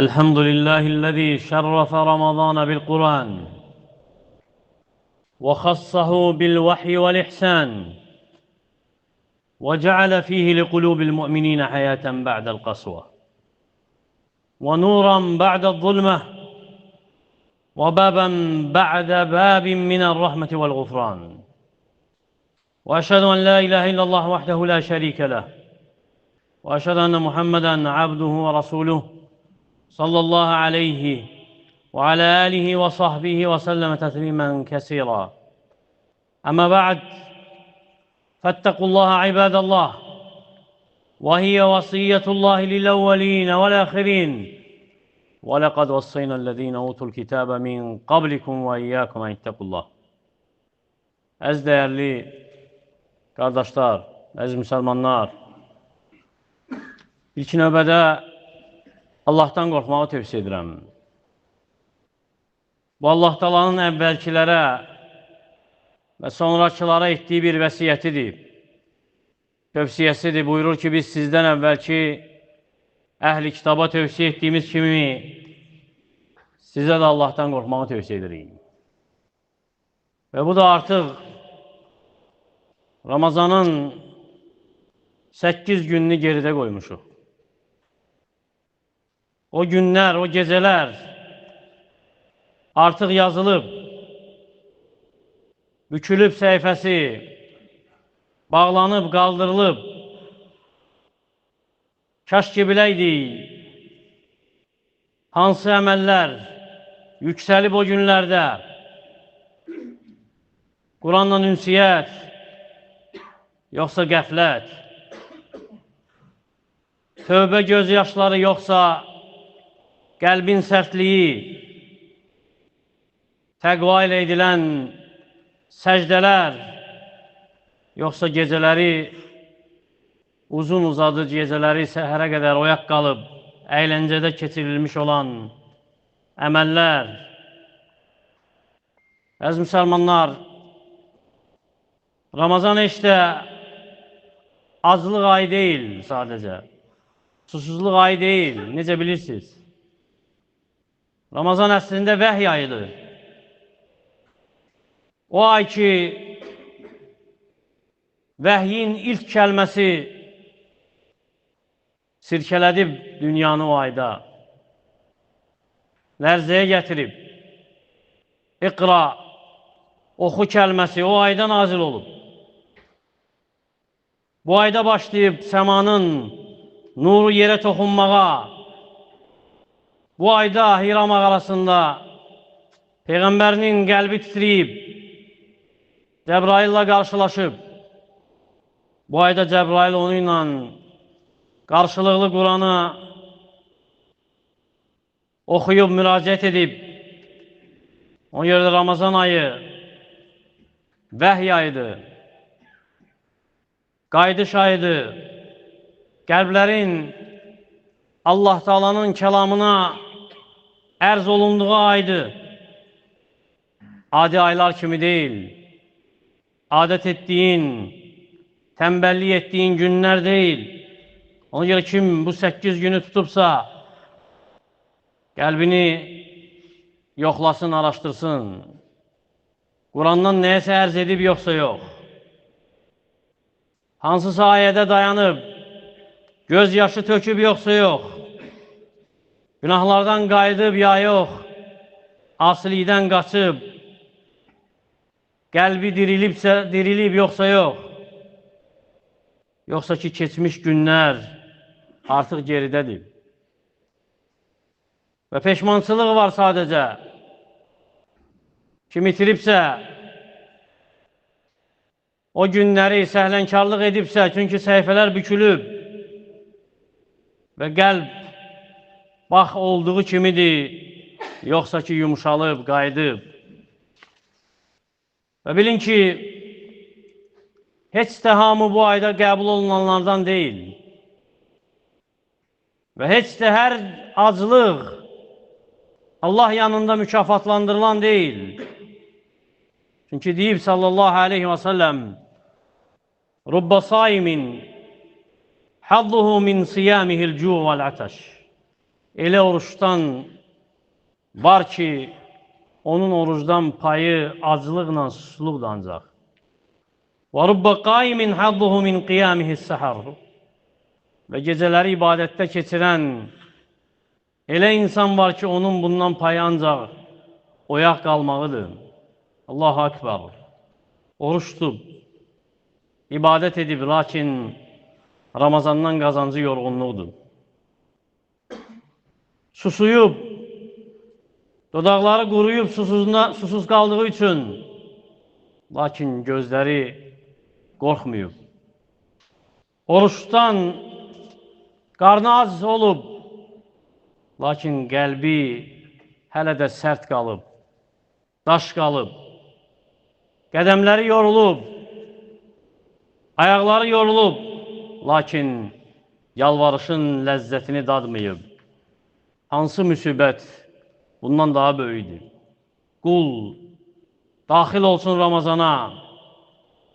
الحمد لله الذي شرف رمضان بالقرآن وخصه بالوحي والإحسان وجعل فيه لقلوب المؤمنين حياة بعد القسوة ونورا بعد الظلمة وبابا بعد باب من الرحمة والغفران. وأشهد أن لا إله إلا الله وحده لا شريك له، وأشهد أن محمدًا عبده ورسوله صلى الله عليه وعلى آله وصحبه وسلم تسليما كثيرا. أما بعد، فاتقوا الله عباد الله، وهي وصية الله للأولين والآخرين، ولقد وصينا الذين أوتوا الكتاب من قبلكم وإياكم أن اتقوا الله. Əziz dəyərli qardaşlar, əziz müsəlmanlar, ilk növbədə Allahdan qorxmağı tövsiyə edirəm. Bu Allah Taala'nın əvvəlkilərə və sonrakılara etdiyi bir vəsiyyətidir, tövsiyəsidir. Buyurur ki, biz sizdən əvvəlki əhli kitaba tövsiyə etdiyimiz kimi sizə də Allahdan qorxmağı tövsiyə edirik. Və bu da artıq Ramazanın 8 gününü geridə qoymuşuq. O günlər, o gecələr artıq yazılıb, bükülüb səhifəsi, bağlanıb, qaldırılıb. Kaş ki biləydik, hansı əməllər yüksəlib o günlərdə, Quranla ünsiyyət, yoxsa qəflət, tövbə gözyaşları, yoxsa qəlbin sərtliyi, təqva ilə edilən səcdələr, yoxsa gecələri, uzun uzadı gecələri səhərə qədər oyaq qalıb, əyləncədə keçirilmiş olan əməllər. Əziz müsəlmanlar, Ramazan heç də aclıq ayı deyil sadəcə, susuzluq ayı deyil, necə bilirsiniz? Ramazan əslində vəhy ayıdır. O ay ki, vəhyin ilk kəlməsi sirkələdib dünyanı o ayda, lərzəyə gətirib, iqra, oxu kəlməsi o ayda nazil olub. Bu ayda başlayıb səmanın nuru yerə toxunmağa, bu ayda Hira mağarasında Peyğəmbərinin qəlbi titriyib, Cəbraillə qarşılaşıb, bu ayda Cəbrail onu ilə qarşılıqlı Quranı oxuyub, müraciət edib. Ona görə də Ramazan ayı vəhy ayıdır, qayıdış ayıdır, qəlblərin Allah Taala'nın kəlamına ərz olunduğu aydır. Adi aylar kimi deyil, adət etdiyin, tənbəllik etdiyin günlər deyil. Ona görə kim bu 8 günü tutubsa, qəlbini yoxlasın, araşdırsın. Qurandan nəyəsə ərz edib, yoxsa yox. Hansısa ayədə dayanıb, göz yaşı töküb, yoxsa yox. Günahlardan qayıdıb, ya yox. Asilikdən qaçıb, qəlbi dirilib, yoxsa yox. Yoxsa ki, keçmiş günlər artıq geridədir. Və peşmançılıq var sadəcə. Kim itiribsə, o günləri səhlənkarlıq edibsə, çünki səhifələr bükülüb və qəlb bax olduğu kimidir, yoxsa ki, yumuşalıb, qayıdıb. Və bilin ki, heç də hamı bu ayda qəbul olunanlardan deyil. Və heç də hər aclıq Allah yanında mükafatlandırılan deyil. Çünki deyib sallallahu aleyhi və səlləm, Rubba saimin Hadduhu min siyamihil cu' vel ataş. Elə oruçdan var ki, onun orucdan payı acılıqla, susuzluqla ancaq. Və rubba qaimin hadduhu min qiyamihis səhər. Və gecələri ibadətdə keçirən elə insan var ki, onun bundan payı ancaq oyaq qalmağıdır. Allahu Akbar. Oruç tutub, ibadət edib, lakin Ramazandan qazancı yorğunluqdur. Susuyub, dodaqları quruyub, susuz qaldığı üçün, lakin gözləri qorxmuyub. Oruçdan qarnı az olub, lakin qəlbi hələ də sərt qalıb, daş qalıb, qədəmləri yorulub, ayaqları yorulub, lakin yalvarışın ləzzətini dadmayıb. Hansı müsibət bundan daha böyüdür? Qul daxil olsun Ramazana,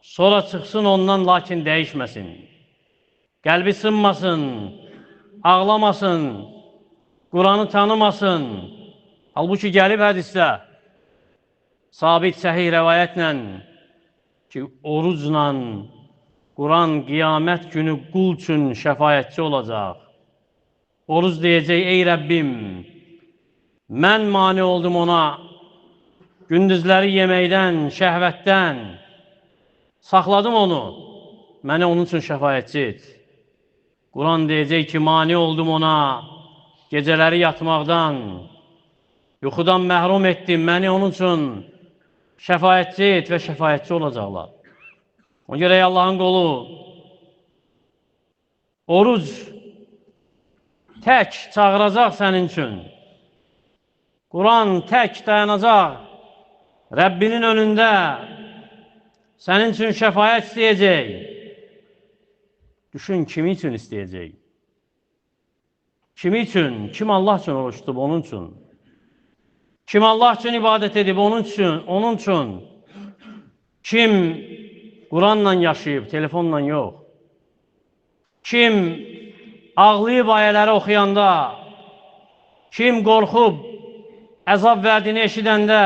sonra çıxsın ondan, lakin dəyişməsin. Qəlbi sınmasın, ağlamasın, Quranı tanımasın. Halbuki gəlib hədisdə, sabit səhih rəvayətlə ki, orucla Quran qiyamət günü qul üçün şəfayətçi olacaq. Oruz deyəcək, ey Rəbbim, mən mani oldum ona, gündüzləri yeməkdən, şəhvətdən, saxladım onu, məni onun üçün şəfayətçi et. Quran deyəcək ki, mani oldum ona, gecələri yatmaqdan, yuxudan məhrum etdim, məni onun üçün şəfayətçi et və şəfayətçi olacaqlar. Ona görə Allahın qolu, oruc tək çağıracaq sənin üçün. Quran tək dayanacaq Rəbbinin önündə sənin üçün şəfayət istəyəcək. Düşün, kimi üçün istəyəcək? Kimi üçün? Kim Allah üçün oruç tutub? Onun üçün. Kim Allah üçün ibadət edib? Onun üçün. Kim Quranla yaşayıb, telefonla yox? Kim ağlayıb ayələri oxuyanda? Kim qorxub əzab vədini eşidəndə?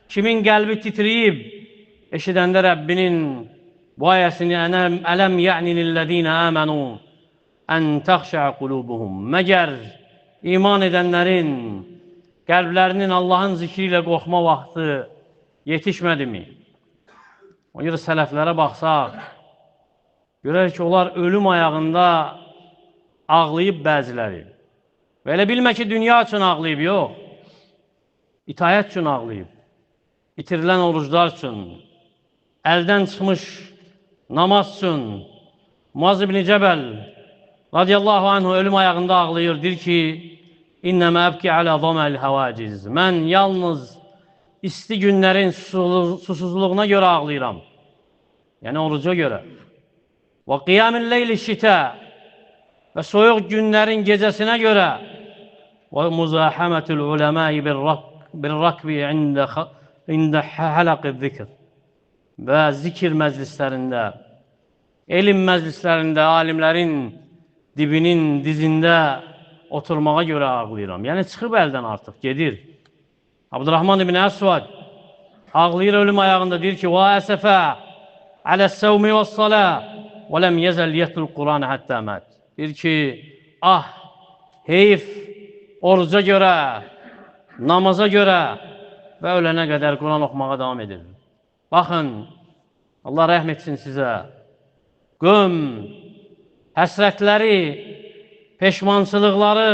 Kimin qəlbi titriyib eşidəndə Rəbbinin bu ayəsini ələm ya'ni lillezine amanu ən təxşə qulubuhum. Məgər iman edənlərin qəlblərinin Allahın zikri ilə qorxma vaxtı yetişmədimi? Ona görə sələflərə baxsaq, görək ki, onlar ölüm ayağında ağlayıb bəziləri. Və elə bilmə ki, dünya üçün ağlayıb, yox. İtayət üçün ağlayıb. İtirilən oruclar üçün, əldən çıxmış namaz üçün. Muaz ibn Cəbəl radiyallahu anhu ölüm ayağında ağlayır, deyir ki, İnnəmə əbki alə zaməl həvaciz. Mən yalnız isti günlərin susuzluğuna görə ağlayıram. Yəni oruca görə. Və qiyamil leyli şitə və soyuq günlərin gecəsinə görə və muzahəmətül uləməyi bir rakbi ində hələqi zikr və zikir məclislərində, elm məclislərində, alimlərin dibinin dizində oturmağa görə ağlayıram. Yəni çıxıb əldən artıq, gedir. Abdurrahman ibn Əsvad ağlayır ölüm ayağında, deyir ki, və əsəfə aləs-səvmi və-s-salə və ləm yəzəl yətlul Quran həttə mət. Deyir ki, heyf oruca görə, namaza görə və ölənə qədər Quran oxumağa davam edir. Baxın, Allah rəhm etsin sizə. Qövm həsrətləri, peşmansılıqları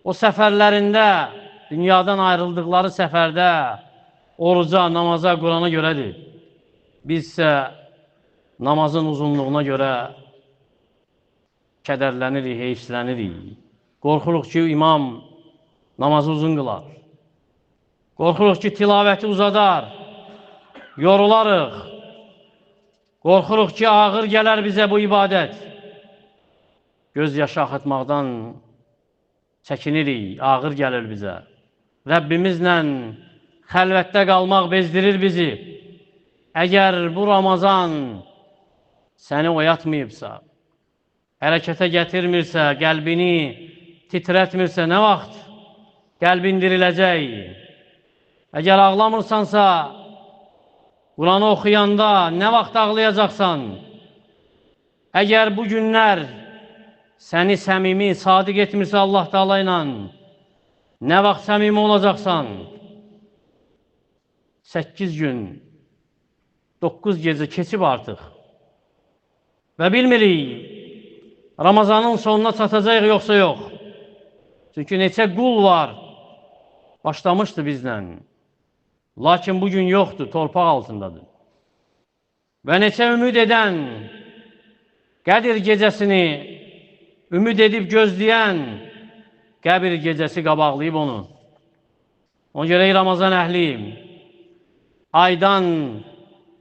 o səfərlərində, dünyadan ayrıldıqları səfərdə oruca, namaza, Qurana görədir. Biz isə namazın uzunluğuna görə kədərlənirik, heyfslənirik. Qorxuruq ki, imam namazı uzun qılar. Qorxuruq ki, tilavəti uzadar. Yorularıq. Qorxuruq ki, ağır gələr bizə bu ibadət. Göz yaşı axıtmaqdan çəkinirik, ağır gəlir bizə. Rəbbimizlə xəlvətdə qalmaq bezdirir bizi. Əgər bu Ramazan səni oyatmayıbsa, hərəkətə gətirmirsə, qəlbini titrətmirsə, nə vaxt qəlbin diriləcək? Əgər ağlamırsansa, Quranı oxuyanda nə vaxt ağlayacaqsan? Əgər bu günlər səni səmimi, sadiq etmirsə Allah Teala ilə, nə vaxt səmimi olacaqsan? 8 gün, 9 gecə keçib artıq. Və bilmirik, Ramazanın sonuna çatacaq yoxsa yox. Çünki neçə qul var, başlamışdı bizlə. Lakin bugün yoxdur, torpaq altındadır. Və neçə ümid edən, Qədir gecəsini ümid edib gözləyən, Qəbir gecəsi qabaqlayıb onu. Ona görə Ramazan əhliyim, aydan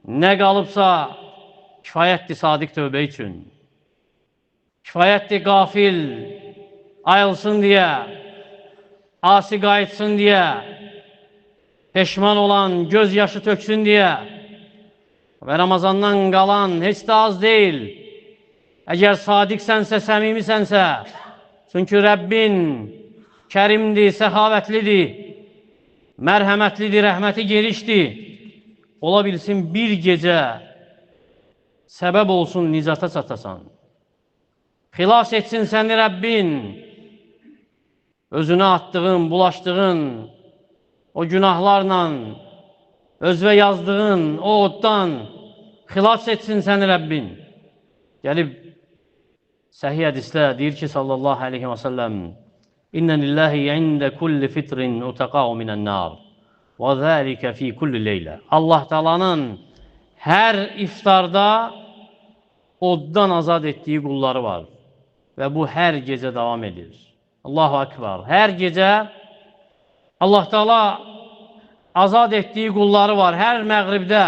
nə qalıbsa kifayətdir sadiq tövbə üçün. Kifayətdir qafil ayılsın deyə, asi qayıtsın deyə, peşman olan göz yaşı töksün deyə və Ramazandan qalan heç də az deyil. Əgər sadiqsənsə, səmimisənsə, çünki Rəbbin kərimdir, səxavətlidir, mərhəmətlidir, rəhməti genişdir. Ola bilsin bir gecə səbəb olsun nicata çatasan. Xilas etsin səni Rəbbin, özünə atdığın, bulaşdığın o günahlarla, özvə yazdığın o oddan xilas etsin səni Rəbbin. Gəlib səhih hədisdə deyir ki, sallallahu aleyhi və səlləm, İnnə lillahi ində kulli fitrin utaqa'u minən-nar və zəlikə fi kulli leylə. Allah Taala'nın hər iftarda oddan azad etdiyi qulları var və bu hər gecə davam edir. Allahu Akbar. Hər gecə Allah Taala azad etdiyi qulları var. Hər məğribdə,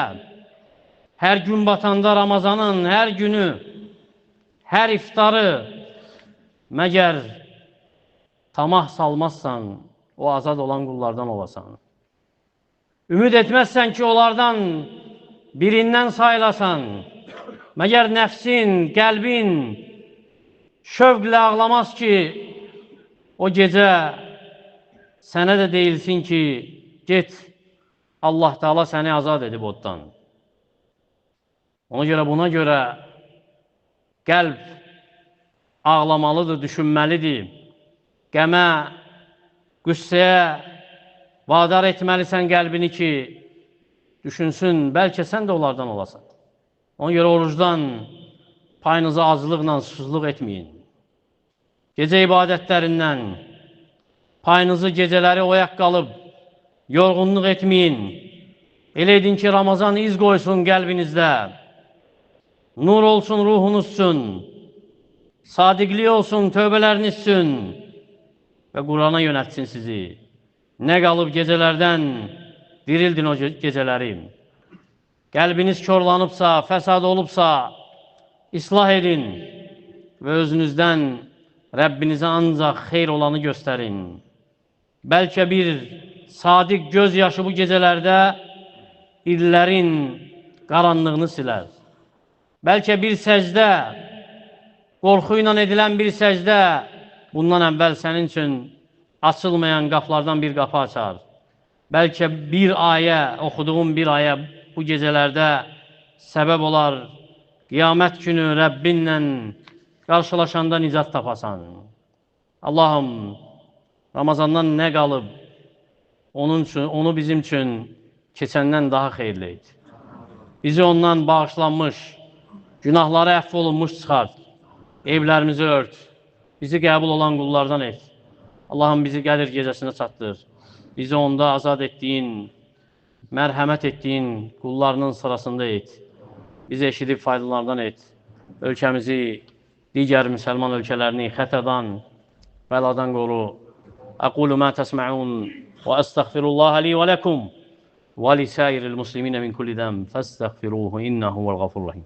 hər gün batanda Ramazanın hər günü, hər iftarı, məgər tamah salmazsan, o azad olan qullardan olasan. Ümid etməzsən ki, onlardan birindən sayılasan. Məgər nəfsin, qəlbin şövqlə ağlamaz ki, o gecə sənə də deyilsin ki, get, Allah Teala səni azad edib oddan. Buna görə qəlb ağlamalıdır, düşünməlidir. Qəmə, qüssəyə vadar etməlisən qəlbini ki, düşünsün, bəlkə sən də onlardan olasan. Ona görə orucdan payınızı azlıqla, susuzluq etməyin. Gecə ibadətlərindən payınızı gecələri oyaq qalıb, yorğunluq etməyin. Elə edin ki, Ramazan iz qoysun qəlbinizdə. Nur olsun ruhunuzsun. Sadiqlik olsun tövbələrinizsin. Və Qurana yönətsin sizi. Nə qalıb gecələrdən dirildin o gecələri. Qəlbiniz körlanıbsa, fəsad olubsa, islah edin və özünüzdən Rəbbinizə ancaq xeyr olanı göstərin. Bəlkə bir sadiq göz yaşı bu gecələrdə illərin qaranlığını silər. Bəlkə bir səcdə, qorxu ilə edilən bir səcdə bundan əvvəl sənin üçün açılmayan qaplardan bir qapı açar. Bəlkə bir ayə, oxuduğun bir ayə bu gecələrdə səbəb olar, qiyamət günü Rəbbinlə qarşılaşanda nicat tapasan. Allahım, Ramazandan nə qalıb, onu bizim üçün keçəndən daha xeyirli et. Bizi ondan bağışlanmış, günahları əfv olunmuş çıxart, evlərimizi ört, bizi qəbul olan qullardan et. Allahım, bizi Qədir gecəsinə çatdır. Bizi onda azad etdiyin, mərhəmət etdiyin qullarının sırasında et. Bizi eşidib faydalardan et. Ölkəmizi, digər müsəlman ölkələrini xətadan, bəladan qoru. Aqulu ma təsmə'un və əstəğfirullaha li və ləkum və lisəyiril musliminə min kulli dəm fəstəğfiruhu innəhu vəl-ğafurrahim.